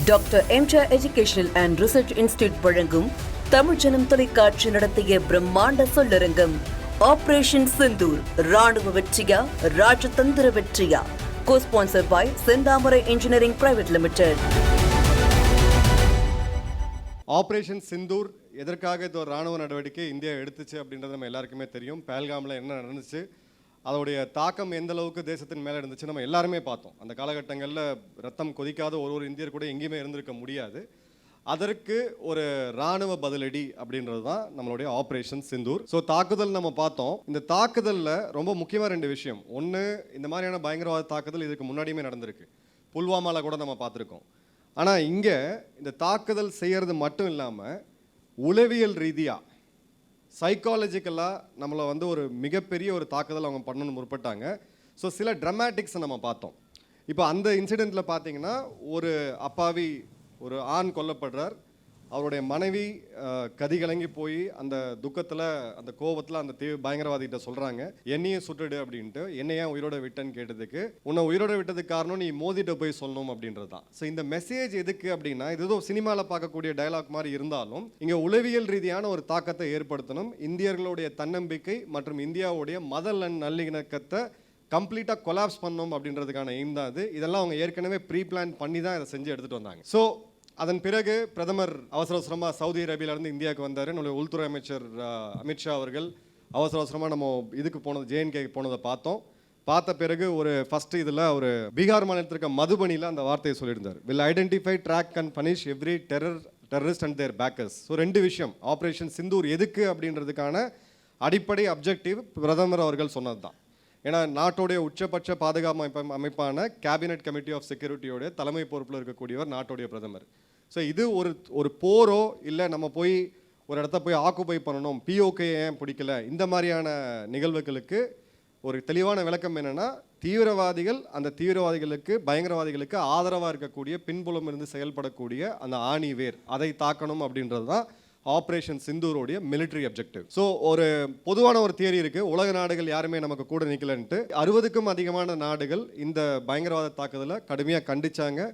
Doctor MGR educational and research institute வழங்கும் தமிழ் ஜனம் தொலைக்காட்சி நடத்திய பிரம்மாண்ட சொல்லரங்கம் ஆபரேஷன் சிந்தூர் ராணுவ வெற்றியா ராஜதந்திர வெற்றியா co-sponsored by Senthamarai engineering private limited. Operation Sindoor எதற்காக இது ஒரு ராணுவ நடவடிக்கை இந்தியா எடுத்துச்சு அப்படின்றது நம்ம எல்லாருக்குமே தெரியும். பஹல்காமில் என்ன நடந்துச்சு, அதோடைய தாக்கம் எந்த அளவுக்கு தேசத்தின் மேலே இருந்துச்சு நம்ம எல்லாருமே பார்த்தோம். அந்த காலகட்டங்களில் ரத்தம் கொதிக்காத ஒரு இந்தியர் கூட எங்கேயுமே இருந்திருக்க முடியாது. அதற்கு ஒரு ராணுவ பதிலடி அப்படின்றது தான் நம்மளுடைய ஆபரேஷன் சிந்தூர். ஸோ தாக்குதல் நம்ம பார்த்தோம். இந்த தாக்குதலில் ரொம்ப முக்கியமாக ரெண்டு விஷயம். ஒன்று, இந்த மாதிரியான பயங்கரவாத தாக்குதல் இதுக்கு முன்னாடியுமே நடந்திருக்கு. புல்வாமாவில் கூட நம்ம பார்த்துருக்கோம். ஆனால் இங்கே இந்த தாக்குதல் செய்கிறது மட்டும் இல்லாமல் உளவியல் ரீதியாக சைக்காலஜிக்கலாக நம்மளை ஒரு மிகப்பெரிய ஒரு தாக்குதல் அவங்க பண்ணணும்னு முற்பட்டாங்க. ஸோ சில ட்ரமாட்டிக்ஸை நம்ம பார்த்தோம். இப்போ அந்த இன்சிடெண்ட்டில் பார்த்தீங்கன்னா ஒரு அப்பாவி ஒரு ஆண் கொல்லப்படுறார். அவருடைய மனைவி கதிகலங்கி போய் அந்த துக்கத்தில் அந்த கோபத்தில் அந்த பயங்கரவாதிகிட்ட சொல்கிறாங்க, என்னையும் சுட்டுடு அப்படின்ட்டு. என்னையா உயிரோட விட்டேன்னு கேட்டதுக்கு, உன்னை உயிரோட விட்டதுக்கு காரணம் நீ மோதிட்ட போய் சொல்லணும் அப்படின்றது தான். ஸோ இந்த மெசேஜ் எதுக்கு அப்படின்னா, இது ஏதோ சினிமாவில் பார்க்கக்கூடிய டயலாக் மாதிரி இருந்தாலும் இங்கே உளவியல் ரீதியான ஒரு தாக்கத்தை ஏற்படுத்தணும். இந்தியர்களுடைய தன்னம்பிக்கை மற்றும் இந்தியாவுடைய மத நல்லிணக்கத்தை கம்ப்ளீட்டாக கொலாப்ஸ் பண்ணணும் அப்படின்றதுக்கான எய்ம் தான் அது. இதெல்லாம் அவங்க ஏற்கனவே ப்ரீ பிளான் பண்ணி தான் இதை செஞ்சு எடுத்துகிட்டு வந்தாங்க. ஸோ அதன் பிறகு பிரதமர் அவசரமாக சவுதி அரேபியாவிலேருந்து இந்தியாவுக்கு வந்தார். நம்மளுடைய உள்துறை அமைச்சர் அமித்ஷா அவர்கள் அவசரமாக நம்ம இதுக்கு போனது, ஜேஎன்கேக்கு போனதை பார்த்தோம். பார்த்த பிறகு ஒரு ஃபஸ்ட்டு இதில் ஒரு பீகார் மாநிலத்திற்கு மதுபனியில் அந்த வார்த்தையை சொல்லியிருந்தார், will identify, track and punish every terrorist and their backers. So ரெண்டு விஷயம். ஆப்ரேஷன் சிந்தூர் எதுக்கு அப்படின்றதுக்கான அடிப்படை அப்ஜெக்டிவ் பிரதமர் அவர்கள் சொன்னது தான். ஏன்னா நாட்டோடைய உச்சபட்ச பாதுகாப்பு அமைப்பான கேபினட் கமிட்டி ஆஃப் செக்யூரிட்டியோடைய தலைமை பொறுப்பில் இருக்கக்கூடியவர் நாட்டோடைய பிரதமர். ஸோ இது ஒரு போரோ இல்லை நம்ம போய் ஒரு இடத்த போய் ஆக்குபை பண்ணணும், பிஓகே ஏன் பிடிக்கல, இந்த மாதிரியான நிகழ்வுகளுக்கு ஒரு தெளிவான விளக்கம் என்னென்னா, தீவிரவாதிகள் அந்த தீவிரவாதிகளுக்கு பயங்கரவாதிகளுக்கு ஆதரவாக இருக்கக்கூடிய பின்புலம் இருந்து செயல்படக்கூடிய அந்த ஆணி வேர், அதை தாக்கணும் அப்படின்றது தான் ஆப்ரேஷன் சிந்தூரோடைய மிலிட்ரி அப்ஜெக்டிவ். ஸோ ஒரு பொதுவான ஒரு தியரி இருக்குது, உலக நாடுகள் யாருமே நமக்கு கூட நிற்கலன்ட்டு. 60க்கும் அதிகமான நாடுகள் இந்த பயங்கரவாத தாக்குதலை கடுமையாக கண்டிச்சாங்க.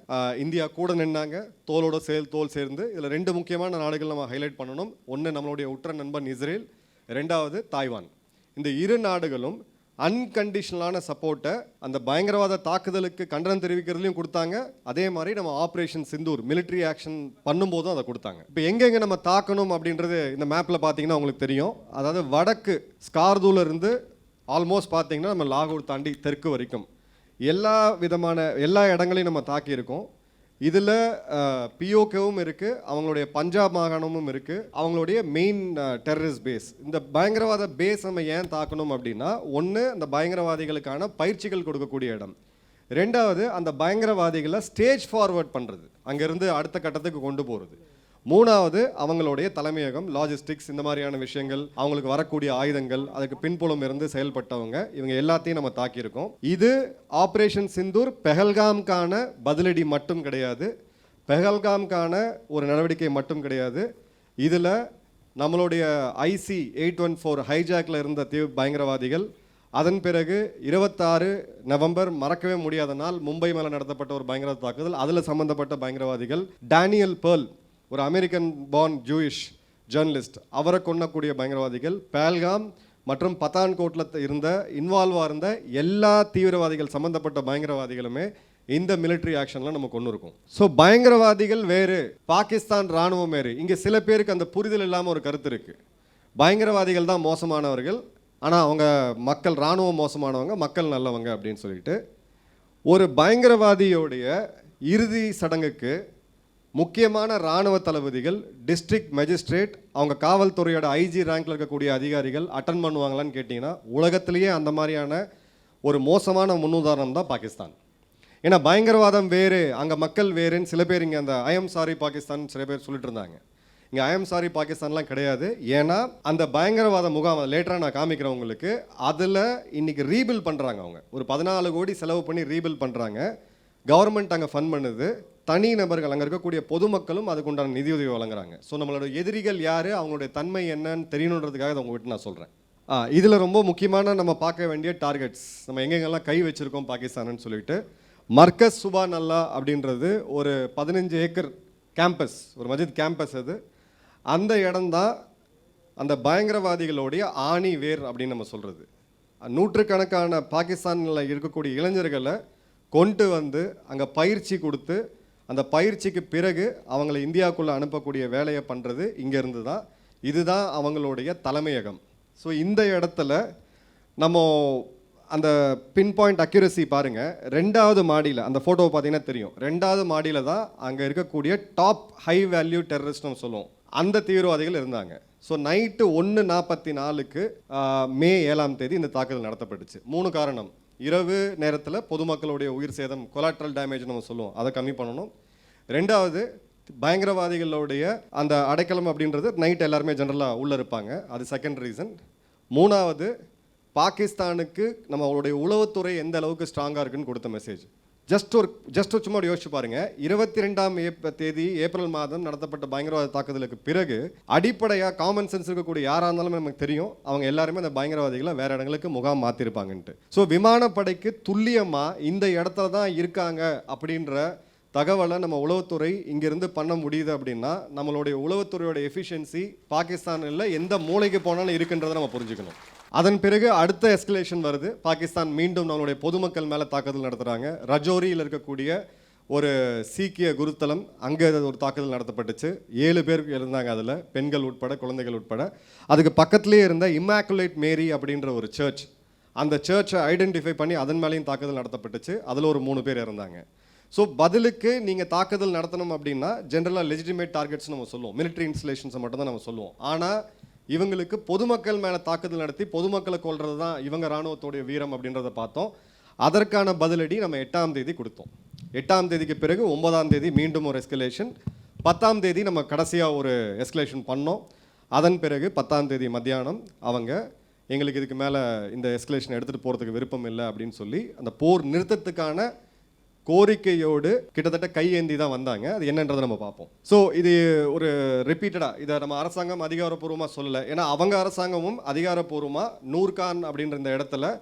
இந்தியா கூட நின்னாங்க, தோளோட தோல் சேர்ந்து. இதில் ரெண்டு முக்கியமான நாடுகள் நம்ம ஹைலைட் பண்ணணும். ஒன்று நம்மளுடைய உற்ற நண்பன் இஸ்ரேல், ரெண்டாவது தாய்வான். இந்த இரு நாடுகளும் அன்கண்டிஷனலான சப்போர்ட்டை அந்த பயங்கரவாத தாக்குதலுக்கு கண்டனம் தெரிவிக்கிறதுலையும் கொடுத்தாங்க. அதே மாதிரி நம்ம ஆப்ரேஷன் சிந்தூர் மிலிட்ரி ஆக்ஷன் பண்ணும்போதும் அதை கொடுத்தாங்க. இப்போ எங்கெங்கே நம்ம தாக்கணும் அப்படின்றது இந்த மேப்பில் பார்த்தீங்கன்னா உங்களுக்கு தெரியும். அதாவது வடக்கு ஸ்கார்தூல இருந்து ஆல்மோஸ்ட் பார்த்தீங்கன்னா நம்ம லாகூர் தாண்டி தெற்கு வரைக்கும் எல்லா இடங்களையும் நம்ம தாக்கியிருக்கோம். இதில் பிஓகேவும் இருக்குது, அவங்களுடைய பஞ்சாப் மாகாணமும் இருக்குது, அவங்களுடைய மெயின் டெரரிஸ்ட் பேஸ். இந்த பயங்கரவாத பேஸ் நம்ம ஏன் தாக்கணும் அப்படின்னா, ஒன்று அந்த பயங்கரவாதிகளுக்கான பயிற்சிகள் கொடுக்கக்கூடிய இடம், ரெண்டாவது அந்த பயங்கரவாதிகளை ஸ்டேஜ் ஃபார்வர்ட் பண்ணுறது, அங்கேருந்து அடுத்த கட்டத்துக்கு கொண்டு போகிறது, மூணாவது அவங்களுடைய தலைமையகம், லாஜிஸ்டிக்ஸ், இந்த மாதிரியான விஷயங்கள், அவங்களுக்கு வரக்கூடிய ஆயுதங்கள், அதுக்கு பின்புலம் இருந்து செயல்பட்டவங்க, இவங்க எல்லாத்தையும் நம்ம தாக்கியிருக்கோம். இது ஆப்ரேஷன் சிந்தூர் பஹல்காம்கான பதிலடி மட்டும் கிடையாது, பஹல்காம்கான ஒரு நடவடிக்கை மட்டும் கிடையாது. இதில் நம்மளுடைய IC 814 ஹைஜாக்கில் இருந்த பயங்கரவாதிகள், அதன் பிறகு 26 நவம்பர் மறக்கவே முடியாத நாள் மும்பை மேலே நடத்தப்பட்ட ஒரு பயங்கரவாத தாக்குதல், அதில் சம்பந்தப்பட்ட பயங்கரவாதிகள், டேனியல் பெர்ல் ஒரு அமெரிக்கன் பார்ன் ஜூயிஷ் ஜேர்னலிஸ்ட், அவரை கொன்னக்கூடிய பயங்கரவாதிகள், பஹல்காம் மற்றும் பத்தான்கோட்டில் இன்வால்வாக இருந்த எல்லா தீவிரவாதிகள் சம்மந்தப்பட்ட பயங்கரவாதிகளுமே இந்த மிலிட்ரி ஆக்ஷனில் நம்ம கொண்டு இருக்கோம். ஸோ பயங்கரவாதிகள் வேறு, பாகிஸ்தான் இராணுவம் வேறு. இங்கே சில பேருக்கு அந்த புரிதல் இல்லாமல் ஒரு கருத்து இருக்குது, பயங்கரவாதிகள் தான் மோசமானவர்கள், ஆனால் அவங்க மக்கள், இராணுவம் மோசமானவங்க, மக்கள் நல்லவங்க அப்படின்னு சொல்லிட்டு. ஒரு பயங்கரவாதியோடைய இறுதி சடங்குக்கு முக்கியமான இராணுவ தளபதிகள், டிஸ்ட்ரிக்ட் மேஜிஸ்ட்ரேட், அவங்க காவல்துறையோட IG ரேங்கில் இருக்கக்கூடிய அதிகாரிகள் அட்டன் பண்ணுவாங்களான்னு கேட்டிங்கன்னா, உலகத்திலேயே அந்த மாதிரியான ஒரு மோசமான முன்னுதாரணம் தான் பாகிஸ்தான். ஏன்னா பயங்கரவாதம் வேறு, அங்கே மக்கள் வேறுன்னு சில பேர் இங்கே அந்த ஐஎம் சாரி பாகிஸ்தான் சில பேர் சொல்லிட்டு இருந்தாங்க. இங்கே ஐஎம் சாரி பாகிஸ்தான்லாம் கிடையாது. ஏன்னா அந்த பயங்கரவாத முகாம் லேட்டராக நான் காமிக்கிறேன் உங்களுக்கு, அதில் இன்றைக்கி ரீபில்ட் பண்ணுறாங்க. அவங்க ஒரு 14 கோடி செலவு பண்ணி ரீபில்ட் பண்ணுறாங்க. கவர்மெண்ட் அங்கே ஃபண்ட் பண்ணுது, தனி நபர்கள், அங்கே இருக்கக்கூடிய பொதுமக்களும் அதுக்கு உண்டான நிதியுதவி வழங்குறாங்க. ஸோ நம்மளோட எதிரிகள் யார், அவங்களுடைய தன்மை என்னன்னு தெரியணுன்றதுக்காக அதை உங்கள்கிட்ட நான் சொல்கிறேன். இதில் ரொம்ப முக்கியமான நம்ம பார்க்க வேண்டிய டார்கெட்ஸ், நம்ம எங்கெங்கெல்லாம் கை வச்சுருக்கோம் பாகிஸ்தான்னு சொல்லிட்டு, மர்கஸ் சுபானல்லா அப்படின்றது ஒரு 15 ஏக்கர் கேம்பஸ், ஒரு மஸ்ஜித் கேம்பஸ். அது அந்த இடம்தான் அந்த பயங்கரவாதிகளுடைய ஆணி வேர் அப்படின்னு நம்ம சொல்கிறது. நூற்றுக்கணக்கான பாகிஸ்தானில் இருக்கக்கூடிய இளைஞர்களை கொண்டு வந்து அங்கே பயிற்சி கொடுத்து அந்த பயிற்சிக்கு பிறகு அவங்கள இந்தியாவுக்குள்ளே அனுப்பக்கூடிய வேலையை பண்ணுறது இங்கேருந்து தான். இதுதான் அவங்களுடைய தலைமையகம். ஸோ இந்த இடத்துல நம்ம அந்த பின் பாயிண்ட் அக்யூரசி பாருங்கள், 2வது மாடியில் அந்த ஃபோட்டோவை பார்த்தீங்கன்னா தெரியும். 2வது மாடியில் தான் அங்கே இருக்கக்கூடிய டாப் ஹை வேல்யூ டெரரிஸ்ட் நம்ம சொல்லுவோம், அந்த தீவிரவாதிகள் இருந்தாங்க. ஸோ நைட்டு 1:44 மே 7ஆம் தேதி இந்த தாக்குதல் நடத்தப்பட்டுச்சு. 3 காரணம். இரவு நேரத்தில் பொதுமக்களுடைய உயிர் சேதம், கொலாட்ரல் டேமேஜ் நம்ம சொல்லுவோம், அதை கம்மி பண்ணணும். 2வது பயங்கரவாதிகளுடைய அந்த அடைக்கலம் அப்படின்றது நைட் எல்லாருமே ஜென்ரலாக உள்ளே இருப்பாங்க, அது செகண்ட் ரீசன். 3வது பாகிஸ்தானுக்கு நம்மளுடைய உளவுத்துறை எந்த அளவுக்கு ஸ்ட்ராங்காக இருக்குன்னு கொடுத்த மெசேஜ். ஜஸ்ட் சும்மா யோசிச்சு பாருங்க, 22ஆம் தேதி ஏப்ரல் மாதம் நடத்தப்பட்ட பயங்கரவாத தாக்குதலுக்கு பிறகு அடிப்படையாக காமன் சென்ஸ் இருக்கக்கூடிய யாராக இருந்தாலும் நமக்கு தெரியும் அவங்க எல்லாருமே அந்த பயங்கரவாதிகளை வேற இடங்களுக்கு முகாம் மாற்றிருப்பாங்கன்ட்டு. ஸோ விமானப்படைக்கு துல்லியமாக இந்த இடத்துல தான் இருக்காங்க அப்படின்ற தகவலை நம்ம உளவுத்துறை இங்கிருந்து பண்ண முடியுது அப்படின்னா நம்மளுடைய உளவுத்துறையோட எஃபிஷியன்சி பாகிஸ்தானில் எந்த மூளைக்கு போனாலும் இருக்குன்றதை நம்ம புரிஞ்சுக்கணும். அதன் பிறகு அடுத்த எஸ்கலேஷன் வருது. பாகிஸ்தான் மீண்டும் நம்மளுடைய பொதுமக்கள் மேலே தாக்குதல் நடத்துகிறாங்க. ரஜோரியில் இருக்கக்கூடிய ஒரு சீக்கிய குருத்தலம், அங்கே ஒரு தாக்குதல் நடத்தப்பட்டுச்சு. 7 பேர் இருந்தாங்க, அதில் பெண்கள் உட்பட குழந்தைகள் உட்பட. அதுக்கு பக்கத்துலேயே இருந்த இம்மாக்குலேட் மேரி அப்படின்ற ஒரு சர்ச், அந்த சர்ச்சை ஐடென்டிஃபை பண்ணி அதன் மேலேயும் தாக்குதல் நடத்தப்பட்டுச்சு. அதில் ஒரு 3 பேர் இருந்தாங்க. ஸோ பதிலுக்கு நீங்கள் தாக்குதல் நடத்தணும் அப்படின்னா ஜென்ரலாக லெஜிட்டிமேட் டார்கெட்ஸ் நம்ம சொல்லுவோம், மிலிட்ரி இன்ஸ்டலேஷன்ஸை மட்டும் தான் நம்ம சொல்லுவோம். ஆனால் இவங்களுக்கு பொதுமக்கள் மேலே தாக்குதல் நடத்தி பொதுமக்களை கொள்வது தான் இவங்க இராணுவத்தோடைய வீரம் அப்படின்றத பார்த்தோம். அதற்கான பதிலடி நம்ம 8ஆம் தேதி கொடுத்தோம். 8ஆம் தேதிக்கு பிறகு 9ஆம் தேதி மீண்டும் ஒரு எஸ்கலேஷன். 10ஆம் தேதி நம்ம கடைசியாக ஒரு எஸ்கலேஷன் பண்ணோம். அதன் பிறகு 10ஆம் தேதி மத்தியானம் அவங்க எங்களுக்கு இதுக்கு மேலே இந்த எஸ்கலேஷன் எடுத்துகிட்டு போகிறதுக்கு விருப்பம் இல்லை அப்படின்னு சொல்லி அந்த போர் நிறுத்தத்துக்கான கோரிக்கையோடு கிட்டத்தட்ட கையேந்தி தான் வந்தாங்க. அது என்னன்றதை நம்ம பார்ப்போம். ஸோ இது ஒரு ரிப்பீட்டடாக இதை நம்ம அரசாங்கம் அதிகாரப்பூர்வமாக சொல்லலை. ஏன்னா அவங்க அரசாங்கமும் அதிகாரப்பூர்வமாக நூர்கான் அப்படின்ற இந்த இடத்துல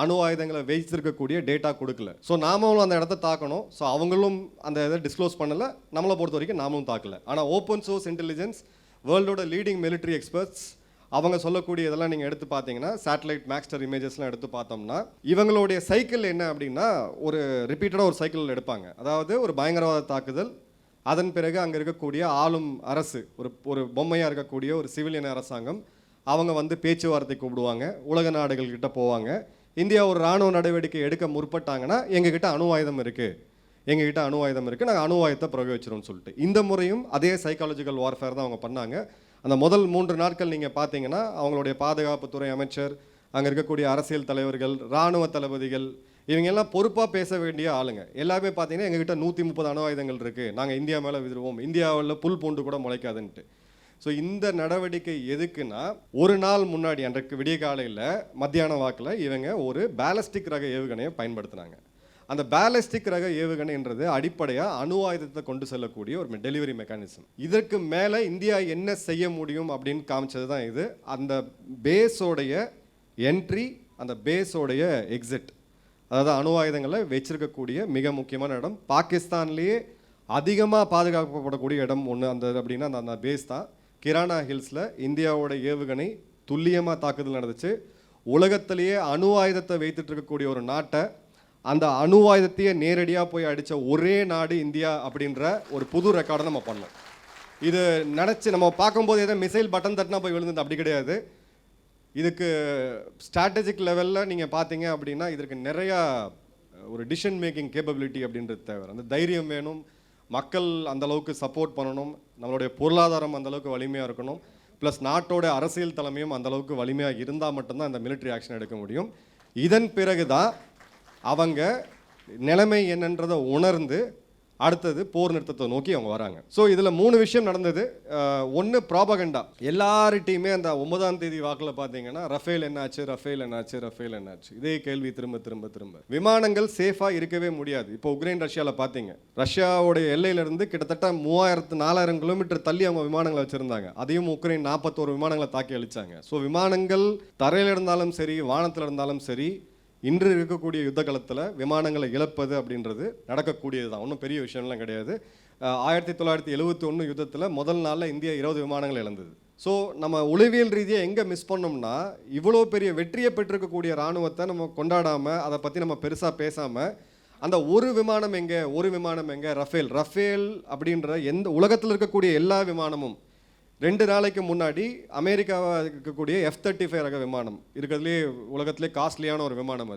அணு ஆயுதங்களை வைத்திருக்கக்கூடிய டேட்டா கொடுக்கல. ஸோ நாமளும் அந்த இடத்த தாக்கணும். ஸோ அவங்களும் அந்த இதை டிஸ்க்ளோஸ் பண்ணலை, நம்மளை பொறுத்த வரைக்கும் நாமளும் தாக்கலை. ஆனால் ஓப்பன் சோர்ஸ் இன்டெலிஜென்ஸ் வேர்ல்டோட லீடிங் மிலிட்ரி எக்ஸ்பர்ட்ஸ் அவங்க சொல்லக்கூடிய இதெல்லாம் நீங்கள் எடுத்து பார்த்தீங்கன்னா, சேட்டலைட் மேக்ஸ்டர் இமேஜஸ்லாம் எடுத்து பார்த்தோம்னா இவங்களுடைய சைக்கிள் என்ன அப்படின்னா ஒரு ரிப்பீட்டடாக ஒரு சைக்கிள் எடுப்பாங்க. அதாவது ஒரு பயங்கரவாத தாக்குதல், அதன் பிறகு அங்கே இருக்கக்கூடிய ஆளும் அரசு, ஒரு பொம்மையாக இருக்கக்கூடிய ஒரு சிவிலியன் அரசாங்கம், அவங்க வந்து பேச்சுவார்த்தை கூப்பிடுவாங்க, உலக நாடுகள் கிட்ட போவாங்க. இந்தியா ஒரு இராணுவ நடவடிக்கை எடுக்க முற்பட்டாங்கன்னா எங்ககிட்ட அணு ஆயுதம் இருக்குது, நாங்கள் அணு ஆயுதத்தை பிரயோகிச்சிரோம்னு சொல்லிட்டு இந்த முறையும் அதே சைக்காலஜிக்கல் வார்ஃபேர் தான் அவங்க பண்ணாங்க. அந்த முதல் 3 நாட்கள் நீங்கள் பார்த்தீங்கன்னா அவங்களுடைய பாதுகாப்புத்துறை அமைச்சர், அங்கே இருக்கக்கூடிய அரசியல் தலைவர்கள், இராணுவ தளபதிகள், இவங்க எல்லாம் பொறுப்பாக பேச வேண்டிய ஆளுங்க. எல்லாமே பார்த்தீங்கன்னா எங்ககிட்ட 130 அணு ஆயுதங்கள் இருக்குது, நாங்கள் இந்தியா மேலே விதிருவோம், இந்தியாவில் புல் பூண்டு கூட முளைக்காதுன்ட்டு. ஸோ இந்த நடவடிக்கை எதுக்குன்னா, ஒரு நாள் முன்னாடி அன்றைக்கு விடிய காலையில் மத்தியான வாக்கில் இவங்க ஒரு பேலஸ்டிக் ரக ஏவுகணையை பயன்படுத்தினாங்க. அந்த பேலஸ்டிக் ரக ஏவுகணைன்றது அடிப்படையாக அணு ஆயுதத்தை கொண்டு செல்லக்கூடிய ஒரு டெலிவரி மெக்கானிசம். இதற்கு மேலே இந்தியா என்ன செய்ய முடியும் அப்படின்னு காமிச்சது தான் இது. அந்த பேஸோடைய என்ட்ரி, அந்த பேஸோடைய எக்ஸிட், அதாவது அணு ஆயுதங்களை வச்சிருக்கக்கூடிய மிக முக்கியமான இடம். பாகிஸ்தான்லேயே அதிகமாக பாதுகாக்கப்படக்கூடிய இடம் ஒன்று அந்த அப்படின்னா அந்த பேஸ் தான். கிரானா ஹில்ஸில் இந்தியாவோட ஏவுகணை துல்லியமாக தாக்குதல் நடந்துச்சு. உலகத்திலேயே அணு ஆயுதத்தை வைத்துட்டு இருக்கக்கூடிய ஒரு நாட்டை, அந்த அணு ஆயுதத்தையே நேரடியாக போய் அடித்த ஒரே நாடு இந்தியா அப்படின்ற ஒரு புது ரெக்கார்டை நம்ம பண்ணோம். இது நினச்சி நம்ம பார்க்கும்போது ஏதோ மிசைல் பட்டன் தட்டினா போய் விழுந்தது அப்படி கிடையாது. இதுக்கு ஸ்ட்ராட்டஜிக் லெவலில் நீங்கள் பார்த்தீங்க அப்படின்னா இதற்கு நிறையா ஒரு டிசிஷன் மேக்கிங் கேப்பபிலிட்டி அப்படின்றது தேவை. அந்த தைரியம் வேணும், மக்கள் அந்தளவுக்கு சப்போர்ட் பண்ணணும், நம்மளுடைய பொருளாதாரம் அந்தளவுக்கு வலிமையாக இருக்கணும், ப்ளஸ் நாட்டோட அரசியல் தலைமையும் அந்தளவுக்கு வலிமையாக இருந்தால் மட்டும்தான் இந்த மிலிட்ரி ஆக்ஷன் எடுக்க முடியும். இதன் பிறகு தான் அவங்க நிலைமை என்னன்றதை உணர்ந்து அடுத்தது போர் நிறுத்தத்தை நோக்கி அவங்க வராங்க. ஸோ இதில் 3 விஷயம் நடந்தது. ஒன்று ப்ராபகண்டா. எல்லார்ட்டையுமே அந்த 9ஆம் தேதி வாக்கில் பார்த்தீங்கன்னா ரஃபேல் என்னாச்சு, இதே கேள்வி திரும்ப. விமானங்கள் சேஃபாக இருக்கவே முடியாது. இப்போ உக்ரைன் ரஷ்யாவில் பார்த்தீங்க, ரஷ்யாவுடைய எல்லையிலிருந்து கிட்டத்தட்ட 3000-4000 கிலோமீட்டர் தள்ளி அவங்க விமானங்களை வச்சுருந்தாங்க. அதையும் உக்ரைன் 41 விமானங்களை தாக்கி அழிச்சாங்க. ஸோ விமானங்கள் தரையில் இருந்தாலும் சரி, வானத்தில் இருந்தாலும் சரி, இன்று இருக்கக்கூடிய யுத்த காலத்தில் விமானங்களை இழப்பது அப்படின்றது நடக்கக்கூடியது தான், ஒன்றும் பெரிய விஷயம்லாம் கிடையாது. 1971 யுத்தத்தில் முதல் நாளில் இந்தியா 20 விமானங்கள் இழந்தது. ஸோ நம்ம உளவியல் ரீதியாக எங்கே மிஸ் பண்ணோம்னா, இவ்வளோ பெரிய வெற்றியை பெற்றிருக்கக்கூடிய இராணுவத்தை நம்ம கொண்டாடாமல், அதை பற்றி நம்ம பெருசாக பேசாமல், அந்த ஒரு விமானம் எங்கே ரஃபேல் அப்படின்ற எந்த உலகத்தில் இருக்கக்கூடிய எல்லா விமானமும் 2 நாளைக்கு முன்னாடி அமெரிக்காவாக இருக்கக்கூடிய F-35 ரக விமானம் இருக்கிறதுலே உலகத்திலே காஸ்ட்லியான ஒரு விமானம்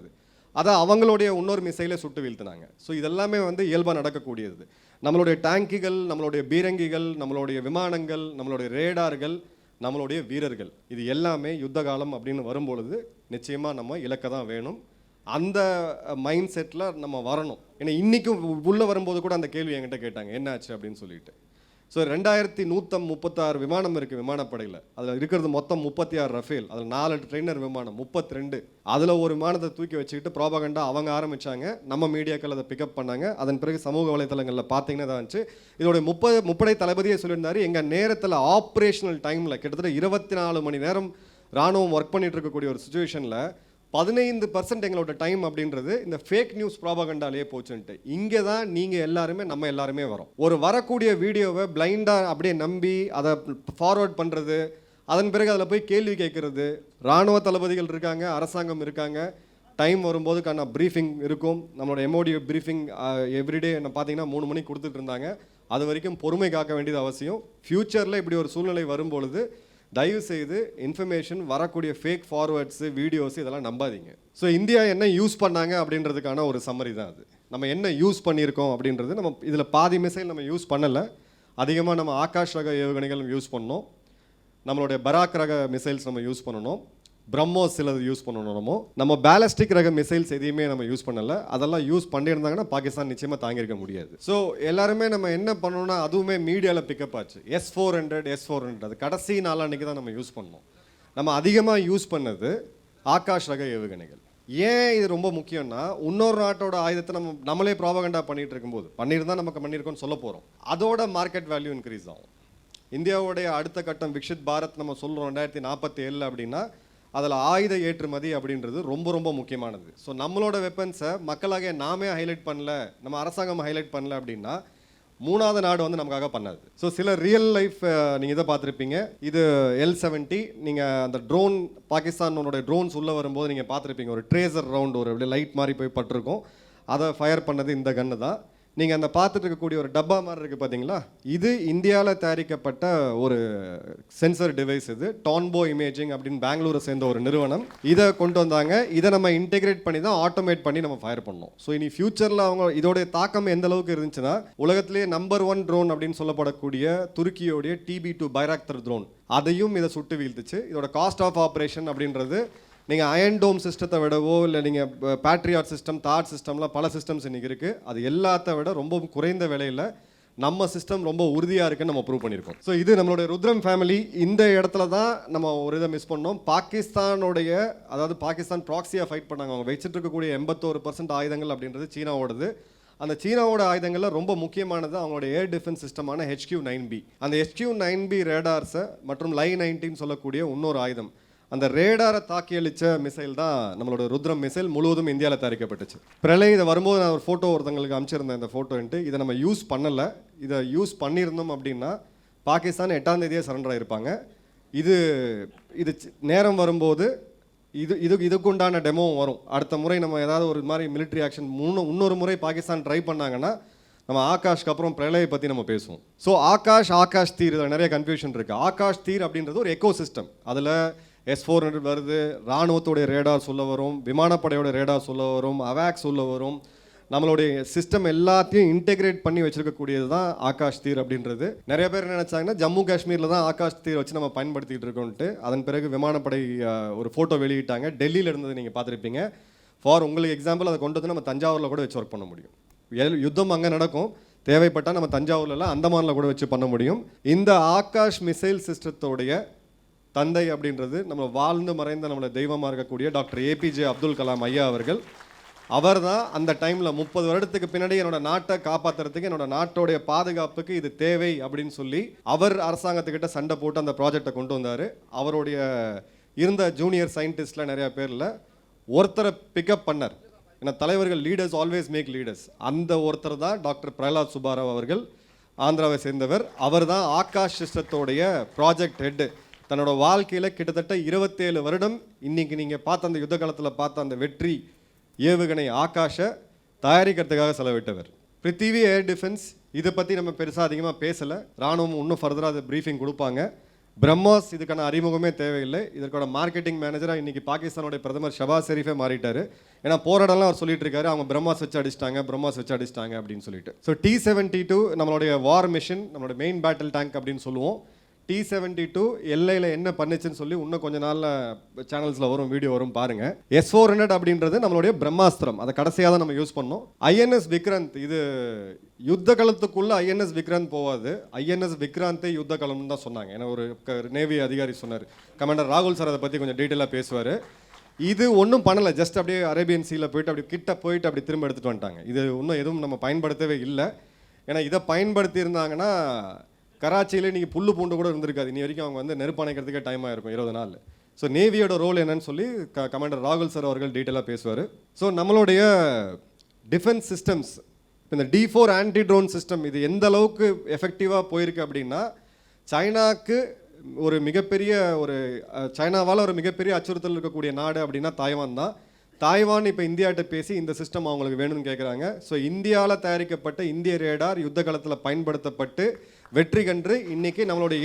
அதை அவங்களுடைய இன்னொரு மிசைலை சுட்டு வீழ்த்தினாங்க. ஸோ இதெல்லாமே இயல்பாக நடக்கக்கூடியது. நம்மளுடைய டேங்கிகள், நம்மளுடைய பீரங்கிகள், நம்மளுடைய விமானங்கள், நம்மளுடைய ரேடார்கள், நம்மளுடைய வீரர்கள், இது எல்லாமே யுத்த காலம் அப்படின்னு வரும்பொழுது நிச்சயமாக நம்ம இலக்க தான் வேணும். அந்த மைண்ட் செட்டில் நம்ம வரணும். ஏன்னா இன்றைக்கும் உள்ளே வரும்போது கூட அந்த கேள்வி என்கிட்ட கேட்டாங்க, என்ன ஆச்சு அப்படின்னு சொல்லிட்டு. ஸோ 2136 விமானம் இருக்குது விமானப்படையில். அதில் இருக்கிறது மொத்தம் 36 ரஃபேல், அதில் 4 ட்ரெயினர் விமானம் 32. அதில் ஒரு விமானத்தை தூக்கி வச்சுக்கிட்டு ப்ராபகண்டா அவங்க ஆரம்பித்தாங்க. நம்ம மீடியாக்கள் அதை பிக்கப் பண்ணாங்க. அதன் பிறகு சமூக வலைத்தளங்களில் பார்த்தீங்கன்னா தான் வந்துச்சு. இதோடைய முப்படை தளபதியே சொல்லியிருந்தார், எங்கள் நேரத்தில் ஆப்ரேஷனல் டைமில் கிட்டத்தட்ட 24 மணி நேரம் ராணுவம் ஒர்க் பண்ணிட்டு இருக்கக்கூடிய ஒரு சுச்சுவேஷனில் 15% எங்களோட டைம் அப்படின்றது இந்த ஃபேக் நியூஸ் ப்ராபகண்டாலே போச்சுன்ட்டு. இங்கே தான் நீங்கள் நம்ம எல்லாருமே வரோம். ஒரு வரக்கூடிய வீடியோவை பிளைண்டாக அப்படியே நம்பி அதை ஃபார்வர்ட் பண்ணுறது, அதன் பிறகு அதில் போய் கேள்வி கேட்குறது. இராணுவ தளபதிகள் இருக்காங்க, அரசாங்கம் இருக்காங்க, டைம் வரும்போதுக்கான ப்ரீஃபிங் இருக்கும். நம்மளோட MOD ப்ரீஃபிங் எவ்ரிடே பார்த்தீங்கன்னா 3 மணிக்கு கொடுத்துட்டு இருந்தாங்க. அது வரைக்கும் பொறுமை காக்க வேண்டியது அவசியம். ஃப்யூச்சரில் இப்படி ஒரு சூழ்நிலை வரும்பொழுது தயவு செய்து இன்ஃபர்மேஷன் வரக்கூடிய ஃபேக் ஃபார்வர்ட்ஸு, வீடியோஸ் இதெல்லாம் நம்பாதீங்க. ஸோ இந்தியா என்ன யூஸ் பண்ணாங்க அப்படின்றதுக்கான ஒரு சம்மரி தான் அது. நம்ம என்ன யூஸ் பண்ணியிருக்கோம் அப்படின்றது, நம்ம இதில் பாதி மிசைல் நம்ம யூஸ் பண்ணலை. அதிகமாக நம்ம ஆகாஷ் ரக ஏவுகணைகள் யூஸ் பண்ணோம், நம்மளுடைய பராக் ரக மிசைல்ஸ் நம்ம யூஸ் பண்ணணும், பிரம்மோஸ் சிலது யூஸ் பண்ணணும். நம்ம பேலஸ்டிக் ரக மிசைல்ஸ் எதையுமே நம்ம யூஸ் பண்ணலை. அதெல்லாம் யூஸ் பண்ணியிருந்தாங்கன்னா பாகிஸ்தான் நிச்சயமாக தாங்கியிருக்க முடியாது. ஸோ எல்லாருமே நம்ம என்ன பண்ணணும்னா, அதுவுமே மீடியாவில் பிக்கப் ஆச்சு. S-400 அது கடைசி நாளான்னைக்கு தான் நம்ம யூஸ் பண்ணோம். நம்ம அதிகமாக யூஸ் பண்ணது ஆகாஷ் ரக ஏவுகணைகள். ஏன் இது ரொம்ப முக்கியம்னா, இன்னொரு நாட்டோட ஆயுதத்தை நம்மளே ப்ராபகண்டா பண்ணிட்டு இருக்கும்போது, பண்ணியிருந்தால் நமக்கு பண்ணியிருக்கோம்னு சொல்ல போகிறோம், அதோட மார்க்கெட் வேல்யூ இன்க்ரீஸ் ஆகும். இந்தியாவுடைய அடுத்த கட்டம் விக்ஷித் பாரத் நம்ம சொல்கிறோம் 2047 அப்படின்னா, அதில் ஆயுத ஏற்றுமதி அப்படின்றது ரொம்ப ரொம்ப முக்கியமானது. ஸோ நம்மளோட வெப்பன்ஸை மக்களாக நாமே ஹைலைட் பண்ணல, நம்ம அரசாங்கம் ஹைலைட் பண்ணல அப்படின்னா மூணாவது நாடு நமக்காக பண்ணாது. ஸோ சில ரியல் லைஃப் நீங்கள் இதை பார்த்துருப்பீங்க. இது L-70. நீங்கள் அந்த ட்ரோன், பாகிஸ்தானோட ட்ரோன்ஸ் உள்ளே வரும்போது நீங்கள் பார்த்துருப்பீங்க, ஒரு ட்ரேசர் ரவுண்ட் ஒரு அப்படியே லைட் மாதிரி போய் பட்டிருக்கும். அதை ஃபயர் பண்ணது இந்த கன்று தான். நீங்கள் அந்த பார்த்துட்டு இருக்கக்கூடிய ஒரு டப்பா மாதிரி இருக்குது பார்த்தீங்களா, இது இந்தியாவில் தயாரிக்கப்பட்ட ஒரு சென்சர் டிவைஸ். இது டான்போ இமேஜிங் அப்படின்னு பெங்களூரை சேர்ந்த ஒரு நிறுவனம் இதை கொண்டு வந்தாங்க. இதை நம்ம இன்டெகிரேட் பண்ணி தான் ஆட்டோமேட் பண்ணி நம்ம ஃபயர் பண்ணோம். ஸோ இனி ஃபியூச்சரில் இதோடைய தாக்கம் எந்த அளவுக்கு இருந்துச்சுன்னா, உலகத்திலேயே நம்பர் 1 ட்ரோன் அப்படின்னு சொல்லப்படக்கூடிய துருக்கியோடைய TB2 பைராக்தர் ட்ரோன், அதையும் இதை சுட்டு வீழ்த்துச்சு. இதோட காஸ்ட் ஆஃப் ஆப்ரேஷன் அப்படின்றது நீங்கள் அயன் டோம் சிஸ்டத்தை விடவோ, இல்லை நீங்கள் பேட்ரியாட் சிஸ்டம், தாட் சிஸ்டம்லாம் பல சிஸ்டம்ஸ் இன்றைக்கி இருக்குது, அது எல்லாத்த விட ரொம்ப குறைந்த விலையில் நம்ம சிஸ்டம் ரொம்ப உறுதியாக இருக்குன்னு நம்ம ப்ரூவ் பண்ணியிருக்கோம். ஸோ இது நம்மளுடைய ருத்ரம் ஃபேமிலி. இந்த இடத்துல தான் நம்ம ஒரு இதை மிஸ் பண்ணோம். பாகிஸ்தானுடைய, அதாவது பாகிஸ்தான் ப்ராக்சியாக ஃபைட் பண்ணாங்க. அவங்க வச்சுட்டு இருக்கக்கூடிய 81% ஆயுதங்கள் அப்படின்றது சீனாவோடது. அந்த சீனாவோட ஆயுதங்களில் ரொம்ப முக்கியமானது அவங்களோட ஏர் டிஃபென்ஸ் சிஸ்டமான HQ-9B. அந்த HQ-9B ரேடார்ஸை மற்றும் லை 19 சொல்லக்கூடிய இன்னொரு ஆயுதம், அந்த ரேடாரை தாக்கி அளித்த மிசைல் தான் நம்மளோட ருத்ரம் மிசைல். முழுவதும் இந்தியாவில் தயாரிக்கப்பட்டுச்சு. பிரளயம் இதை வரும்போது நான் ஒரு ஃபோட்டோ ஒருத்தங்களுக்கு அனுப்பிச்சிருந்தேன். இந்த ஃபோட்டோன்ட்டு இதை நம்ம யூஸ் பண்ணலை. இதை யூஸ் பண்ணியிருந்தோம் அப்படின்னா பாகிஸ்தான் 8ஆம் தேதியே சரண்டர் ஆகிருப்பாங்க. இது நேரம் வரும்போது இதுக்குண்டான டெமோவும் வரும். அடுத்த முறை நம்ம ஏதாவது ஒரு மாதிரி மிலிட்ரி ஆக்ஷன் இன்னொரு முறை பாகிஸ்தான் ட்ரை பண்ணாங்கன்னா நம்ம ஆகாஷ்க்கு அப்புறம் பிரளயை பற்றி நம்ம பேசுவோம். ஸோ ஆகாஷ் தீர், இதில் நிறைய கன்ஃபியூஷன் இருக்குது. ஆகாஷ் தீர் அப்படின்றது ஒரு எக்கோ சிஸ்டம். அதில் S-400 வருது, இராணுவத்தோடைய ரேடார் சொல்ல வரும், விமானப்படையோட ரேடார் சொல்ல வரும், அவாக்ஸ் சொல்ல வரும். நம்மளுடைய சிஸ்டம் எல்லாத்தையும் இன்டெகிரேட் பண்ணி வச்சிருக்கக்கூடியது தான் ஆகாஷ் தீர் அப்படின்றது. நிறைய பேர் நினைச்சாங்கன்னா ஜம்மு காஷ்மீரில் தான் ஆகாஷ் தீர் வச்சு நம்ம பயன்படுத்திட்டு இருக்கோம்ட்டு. அதன் பிறகு விமானப்படை ஒரு ஃபோட்டோ வெளியிட்டாங்க, டெல்லியில் இருந்தது நீங்கள் பார்த்துருப்பீங்க. ஃபார் உங்களுக்கு எக்ஸாம்பிள், அதை கொண்டு வந்து நம்ம தஞ்சாவூரில் கூட வச்சு ஒர்க் பண்ண முடியும். யுத்தம் அங்கே நடக்கும், தேவைப்பட்டால் நம்ம தஞ்சாவூர்லாம் அந்தமானில் கூட வச்சு பண்ண முடியும். இந்த ஆகாஷ் மிசைல் சிஸ்டத்தோடைய தந்தை அப்படின்றது நம்ம வாழ்ந்து மறைந்த நம்மளோட தெய்வமாக இருக்கக்கூடிய டாக்டர் APJ அப்துல் கலாம் ஐயா அவர்கள். அவர் தான் அந்த டைமில் 30 வருடத்துக்கு பின்னாடி என்னோட நாட்டை காப்பாற்றுறதுக்கு, என்னோட நாட்டோடைய பாதுகாப்புக்கு இது தேவை அப்படின்னு சொல்லி அவர் அரசாங்கத்துக்கிட்ட சண்டை போட்டு அந்த ப்ராஜெக்டை கொண்டு வந்தார். அவருடைய இருந்த ஜூனியர் சயின்டிஸ்டில் நிறையா பேரில் ஒருத்தரை பிக்கப் பண்ணார். ஏன்னா தலைவர்கள் லீடர்ஸ் ஆல்வேஸ் மேக் லீடர்ஸ். அந்த ஒருத்தர் தான் டாக்டர் பிரகலாத் சுப்பாராவ் அவர்கள், ஆந்திராவை சேர்ந்தவர். அவர் தான் ஆகாஷ் சிஸ்டத்தோடைய ப்ராஜெக்ட் ஹெட்டு. தன்னோட வாழ்க்கையில் கிட்டத்தட்ட 27 வருடம் இன்னைக்கு நீங்கள் பார்த்த அந்த யுத்த காலத்தில் பார்த்த அந்த வெற்றி ஏவுகணை ஆகாஷை தயாரிக்கிறதுக்காக செலவிட்டவர். பிருத்திவி ஏர் டிஃபென்ஸ் இதை பற்றி நம்ம பெருசாக அதிகமாக பேசலை. ராணுவம் இன்னும் ஃபர்தராக அதை ப்ரீஃபிங் கொடுப்பாங்க. பிரம்மாஸ் இதுக்கான அறிமுகமே தேவையில்லை. இதற்கான மார்க்கெட்டிங் மேனேஜராக இன்றைக்கி பாகிஸ்தானுடைய பிரதமர் ஷபாஸ் ஷெரீஃபே மாறிட்டார். ஏன்னா போராடலாம் அவர் சொல்லிட்டு இருக்காரு, அவங்க பிரம்மாஸ் வச்சு அடிச்சிட்டாங்க அப்படின்னு சொல்லிட்டு. ஸோ T-72 நம்மளுடைய வார் மிஷின், நம்மளோட மெயின் பேட்டில் டேங்க் அப்படின்னு சொல்லுவோம். T-72 எல்லையில் என்ன பண்ணுச்சுன்னு சொல்லி இன்னும் கொஞ்ச நாளில் சேனல்ஸில் வரும், வீடியோ வரும் பாருங்க. S-400 அப்படின்றது நம்மளுடைய பிரம்மாஸ்திரம், அதை கடைசியாக தான் நம்ம யூஸ் பண்ணோம். INS விக்ராந்த் இது யுத்த காலத்துக்குள்ள INS விக்ராந்த் போவாது. INS விக்ராந்தே யுத்த காலம்னு தான் சொன்னாங்க. ஏன்னா ஒரு நேவி அதிகாரி சொன்னார், கமாண்டர் ராகுல் சார் அதை பற்றி கொஞ்சம் டீட்டெயிலாக பேசுவார். இது ஒன்றும் பண்ணலை, ஜஸ்ட் அப்படியே அரேபியன் சீல போயிட்டு அப்படி கிட்ட போயிட்டு அப்படி திரும்ப எடுத்துகிட்டு வந்துட்டாங்க. இது இன்னும் எதுவும் நம்ம பயன்படுத்தவே இல்லை. ஏன்னா இதை பயன்படுத்தி இருந்தாங்கன்னா கராச்சியில் நீங்கள் புல்லு பூண்டு கூட இருந்திருக்காது. இனி வரைக்கும் அவங்க வந்து நெருப்பு அணைக்கிறதுக்கே டைம் ஆகிருக்கும் 20 நாள். ஸோ நேவியோட ரோல் என்னன்னு சொல்லி கமாண்டர் ராகுல் சார் அவர்கள் டீட்டெயிலாக பேசுவார். ஸோ நம்மளுடைய டிஃபென்ஸ் சிஸ்டம்ஸ், இந்த D4 ஆன்டி ட்ரோன் சிஸ்டம் இது எந்த அளவுக்கு எஃபெக்டிவாக போயிருக்கு அப்படின்னா, சைனாவுக்கு ஒரு மிகப்பெரிய சைனாவால் ஒரு மிகப்பெரிய அச்சுறுத்தல் இருக்கக்கூடிய நாடு அப்படின்னா தாய்வான் தான். தாய்வான் இப்போ இந்தியாட்ட பேசி இந்த சிஸ்டம் அவங்களுக்கு வேணும்னு கேட்குறாங்க. ஸோ இந்தியாவில் தயாரிக்கப்பட்ட இந்திய ரேடார் யுத்த காலத்தில் பயன்படுத்தப்பட்டு வெற்றி கண்டு இன்னைக்கு நம்மளுடைய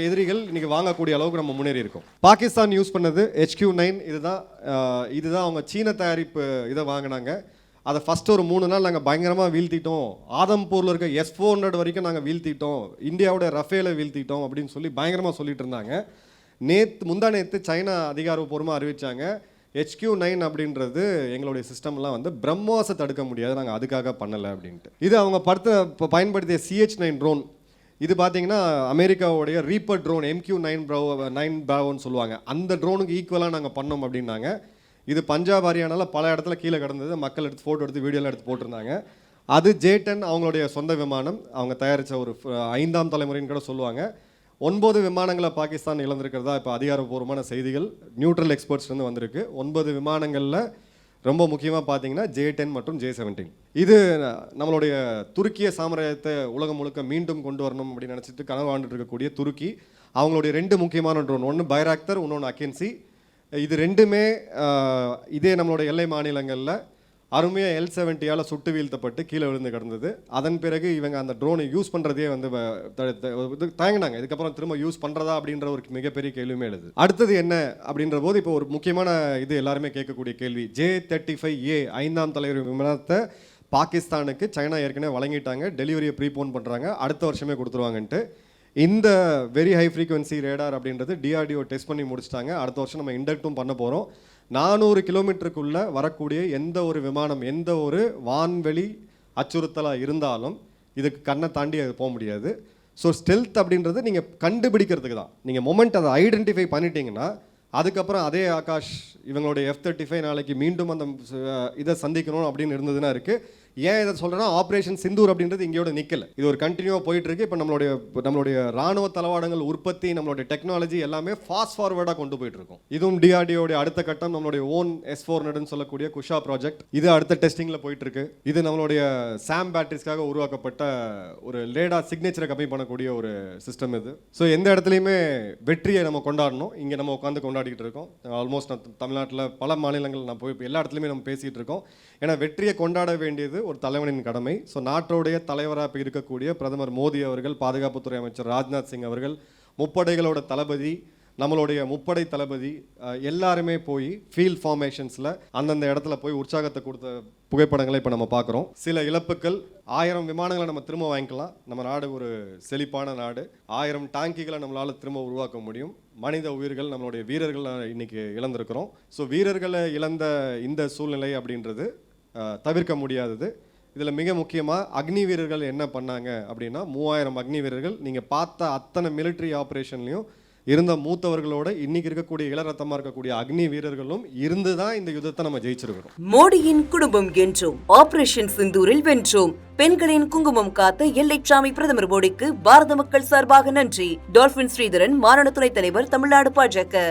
எதிரிகள் இன்னைக்கு வாங்கக்கூடிய அளவுக்கு நம்ம முன்னேறி இருக்கோம். பாகிஸ்தான் யூஸ் பண்ணது HQ-9 இதுதான் அவங்க சீன தயாரிப்பு இதை வாங்கினாங்க. அதை ஃபஸ்ட்டு ஒரு 3 நாள் நாங்கள் பயங்கரமாக வீழ்த்திட்டோம். ஆதம்பூரில் இருக்க S-400 வரைக்கும் நாங்கள் வீழ்த்திட்டோம், இந்தியாவோட ரஃபேலை வீழ்த்திட்டோம் அப்படின்னு சொல்லி பயங்கரமாக சொல்லிட்டு இருந்தாங்க. முந்தா நேற்று சைனா அதிகாரப்பூர்வமாக அறிவித்தாங்க, HQ-9 அப்படின்றது எங்களுடைய சிஸ்டம்லாம் வந்து பிரம்மோஸை தடுக்க முடியாது, நாங்கள் அதுக்காக பண்ணலை அப்படின்ட்டு. இது அவங்க பயன்படுத்திய CH-9 ட்ரோன், இது பார்த்தீங்கன்னா அமெரிக்காவுடைய ரீப்பர் ட்ரோன் MQ-9 Bravoன்னு சொல்லுவாங்க, அந்த ட்ரோனுக்கு ஈக்குவலாக நாங்கள் பண்ணோம் அப்படின்னாங்க. இது பஞ்சாப் ஹரியானால பல இடத்துல கீழே கிடந்தது, மக்கள் எடுத்து ஃபோட்டோ எடுத்து வீடியோலாம் எடுத்து போட்டிருந்தாங்க. அது J-10 அவங்களுடைய சொந்த விமானம், அவங்க தயாரித்த ஒரு 5ஆம் தலைமுறைன்னு கூட சொல்லுவாங்க. 9 விமானங்களை பாகிஸ்தான் இழந்திருக்கிறதா இப்போ அதிகாரப்பூர்வமான செய்திகள் நியூட்ரல் எக்ஸ்பர்ட்ஸ்லேருந்து வந்திருக்கு. 9 விமானங்களில் ரொம்ப முக்கியமாக பார்த்தீங்கன்னா J-10 மற்றும் J-17. இது நம்மளுடைய துருக்கிய சாம்ராஜ்யத்தை உலகம் முழுக்க மீண்டும் கொண்டு வரணும் அப்படின்னு நினச்சிட்டு கனவு ஆண்டுட்டு இருக்கக்கூடிய துருக்கி, அவங்களுடைய 2 முக்கியமான ட்ரோன், ஒன்று பைராக்தர், இன்னொன்று அக்கென்சி. இது ரெண்டுமே இதே நம்மளோட எல்லை மாநிலங்களில் அருமையாக L-70 சுட்டு வீழ்த்தப்பட்டு கீழே விழுந்து கிடந்தது. அதன் பிறகு இவங்க அந்த ட்ரோனை யூஸ் பண்ணுறதே வந்து தயங்கினாங்க. இதுக்கப்புறம் திரும்ப யூஸ் பண்ணுறதா அப்படின்ற ஒரு மிகப்பெரிய கேள்வியுமே எழுது. அடுத்தது என்ன அப்படின்ற போது இப்போ ஒரு முக்கியமான இது எல்லாருமே கேட்கக்கூடிய கேள்வி, J-35A 5ஆம் தலைவர் விமானத்தை பாகிஸ்தானுக்கு சைனா ஏற்கனவே வழங்கிட்டாங்க, டெலிவரியை ப்ரீபோன் பண்ணுறாங்க, அடுத்த வருஷமே கொடுத்துருவாங்கன்ட்டு. இந்த வெரி ஹை ஃப்ரீக்வன்சி ரேடார் அப்படின்றது DRDO டெஸ்ட் பண்ணி முடிச்சிட்டாங்க. அடுத்த வருஷம் நம்ம இண்டக்டும் பண்ண போகிறோம். 400 கிலோமீட்டருக்குள்ளே வரக்கூடிய எந்த ஒரு விமானம், எந்த ஒரு வான்வெளி அச்சுறுத்தலாக இருந்தாலும் இதுக்கு கண்ணை தாண்டி அது போக முடியாது. ஸோ ஸ்டெல்த் அப்படின்றது நீங்கள் கண்டுபிடிக்கிறதுக்கு தான். நீங்கள் மொமெண்ட் அதை ஐடென்டிஃபை பண்ணிட்டீங்கன்னா அதுக்கப்புறம் அதே ஆகாஷ் இவங்களுடைய F-35 நாளைக்கு மீண்டும் அந்த இதை சந்திக்கணும் அப்படின்னு இருந்ததுன்னா இருக்குது. ஏன் இதை சொல்கிறேன்னா, ஆப்ரேஷன் சிந்தூர் அப்படின்றது இங்கேயோட நிற்கலை, இது ஒரு கண்டினியூவாக போயிட்டுருக்கு. இப்போ நம்மளுடைய ராணுவ தளவாடங்கள் உற்பத்தி, நம்மளுடைய டெக்னாலஜி எல்லாமே ஃபாஸ்ட் ஃபார்வர்டாக கொண்டு போயிட்டுருக்கோம். இதுவும் DRDOடைய அடுத்த கட்டம் நம்மளுடைய ஓன் S-400 சொல்லக்கூடிய குஷா ப்ராஜெக்ட், இது அடுத்த டெஸ்டிங்கில் போயிட்டுருக்கு. இது நம்மளுடைய SAM பேட்டரிஸ்க்காக உருவாக்கப்பட்ட ஒரு லேடா சிக்னேச்சரை கம்மி பண்ணக்கூடிய ஒரு சிஸ்டம் இது. ஸோ எந்த இடத்துலையுமே வெற்றியை நம்ம கொண்டாடணும், இங்கே நம்ம உட்காந்து கொண்டாடிக்கிட்டு இருக்கோம். ஆல்மோஸ்ட் தமிழ்நாட்டில் பல மாநிலங்கள் நான் போய் எல்லா இடத்துலையுமே நம்ம பேசிகிட்டு இருக்கோம். ஏன்னா வெற்றியை கொண்டாட வேண்டியது ஒரு தலைவனின் கடமை. ஸோ நாட்டோடைய தலைவராக இருக்கக்கூடிய பிரதமர் மோடி அவர்கள், பாதுகாப்புத்துறை அமைச்சர் ராஜ்நாத் சிங் அவர்கள், முப்படைகளோட தளபதி, நம்மளுடைய முப்படை தளபதி எல்லாருமே போய் ஃபீல்ட் ஃபார்மேஷன்ஸில் அந்தந்த இடத்துல போய் உற்சாகத்தை கொடுத்த புகைப்படங்களை இப்போ நம்ம பார்க்குறோம். சில இழப்புகள், 1000 விமானங்களை நம்ம திரும்ப வாங்கிக்கலாம். நம்ம நாடு ஒரு செழிப்பான நாடு. 1000 டாங்கிகளை நம்மளால் திரும்ப உருவாக்க முடியும். மனித உயிர்கள், நம்மளுடைய வீரர்கள் இன்னைக்கு இழந்திருக்கிறோம். ஸோ வீரர்களை இழந்த இந்த சூழ்நிலை அப்படின்றது தவிர்க்க முடியாதது. இதில் மிக முக்கியமாக அக்னி வீரர்கள் என்ன பண்ணாங்க அப்படின்னா, 3000 அக்னி வீரர்கள், நீங்கள் பார்த்த அத்தனை மிலிட்ரி ஆப்ரேஷன்லையும் இருந்த மூத்தவர்களோட இன்னைக்கு இருக்கக்கூடிய இளரத்தமாக இருக்கக்கூடிய அக்னி வீரர்களும் இருந்து தான் இந்த யுத்தத்தை நம்ம ஜெயிச்சிருக்கிறோம். மோடியின் குடும்பம் என்றோம், ஆபரேஷன் சிந்தூரில் வென்றோம். பெண்களின் குங்குமம் காத்த எல்லைச்சாமி பிரதமர் மோடிக்கு பாரத மக்கள் சார்பாக நன்றி. டால்பின் ஸ்ரீதரன், மாநில துணைத் தலைவர், தமிழ்நாடு பாஜக.